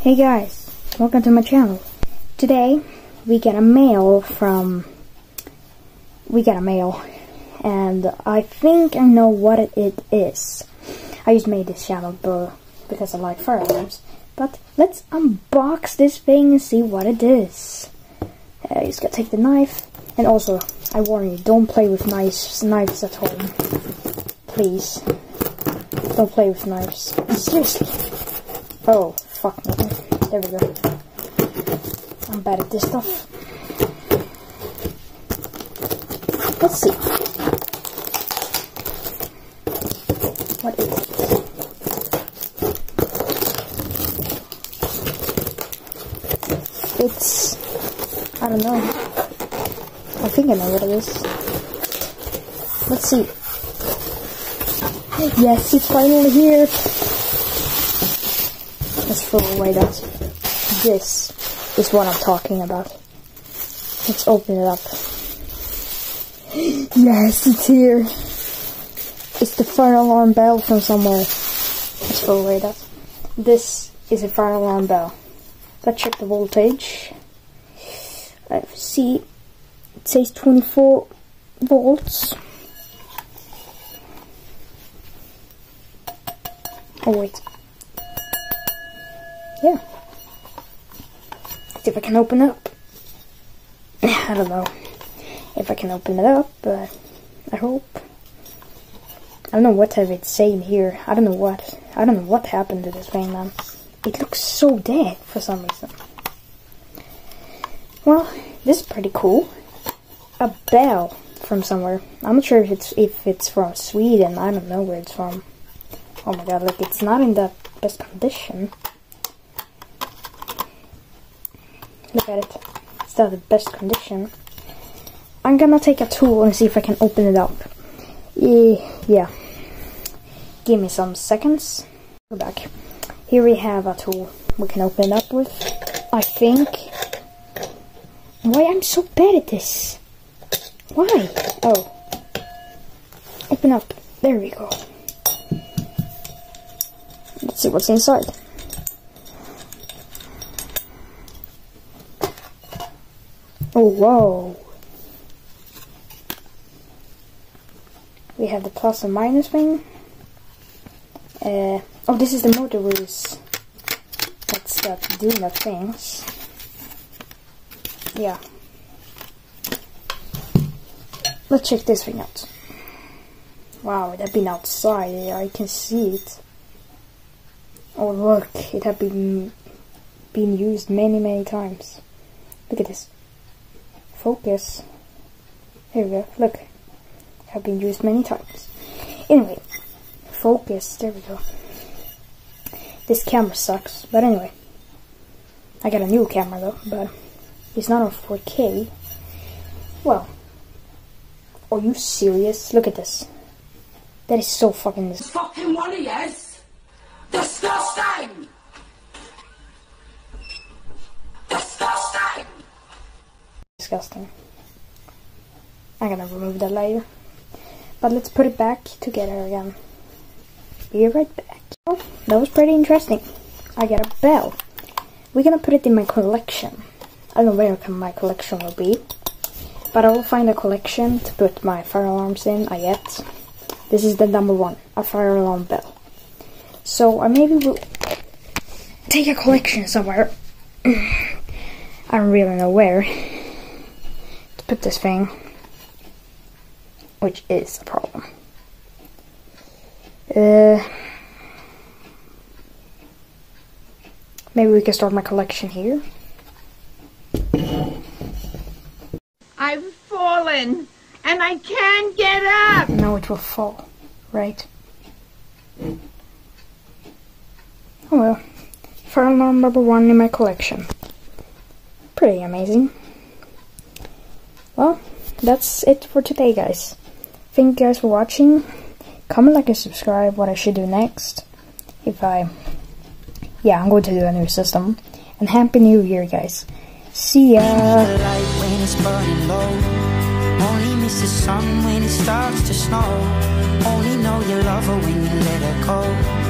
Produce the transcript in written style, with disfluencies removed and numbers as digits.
Hey guys, welcome to my channel. Today we get a mail and I think I know what it is. I just made this channel because I like firearms, but let's unbox this thing and see what it is. You just gotta take the knife, and also I warn you, don't play with knives at home. Please, don't play with knives. Seriously. Oh, fuck me. There we go. I'm bad at this stuff. Let's see. What is it? It's... I don't know. I think I know what it is. Let's see. Yes, it's finally here. Let's throw away that. This is what I'm talking about. Let's open it up. Yes, it's here. It's the fire alarm bell from somewhere. Let's throw away that. This is a fire alarm bell. Let's check the voltage. See, it says 24 volts. Oh wait. Yeah. Let's see if I can open it up. I don't know if I can open it up, but I hope. I don't know what it's saying here. I don't know what happened to this thing, man. It looks so dead for some reason. Well, this is pretty cool. A bell from somewhere. I'm not sure if it's from Sweden. I don't know where it's from. Oh my god, look, it's not in the best condition. Look at it. It's not the best condition. I'm gonna take a tool and see if I can open it up. Yeah. Give me some seconds. Go back. Here we have a tool we can open it up with, I think. Why I'm so bad at this? Why? Oh. Open up. There we go. Let's see what's inside. Oh, whoa. We have the plus and minus thing. Oh, this is the motor wheels. Let's start doing that things. Yeah. Let's check this thing out. Wow, it had been outside. I can see it. Oh look, it had been used many times. Look at this. Focus. Here we go. Look. It had been used many times. Anyway. Focus. There we go. This camera sucks. But anyway. I got a new camera though. But it's not on 4K. Well. Are you serious? Look at this. That is so fucking... Fucking one of yes. Disgusting! Disgusting! Disgusting. I'm gonna remove that later. But let's put it back together again. Be right back. Oh, that was pretty interesting. I got a bell. We're gonna put it in my collection. I don't know where my collection will be, but I will find a collection to put my fire alarms in. I get. This is the number one, a fire alarm bell. So I maybe will take a collection somewhere. I don't really know where to put this thing, which is a problem. Maybe we can start my collection here. I've fallen and I can't get up. No, it will fall, right? Oh well, fire alarm number one in my collection. Pretty amazing. Well, that's it for today, guys. Thank you guys for watching. Comment, like, and subscribe what I should do next. Yeah, I'm going to do a new system. And Happy New Year, guys. See ya! The light when it's burning low. Only miss the sun when it starts to snow. Only know you love her when you let her go.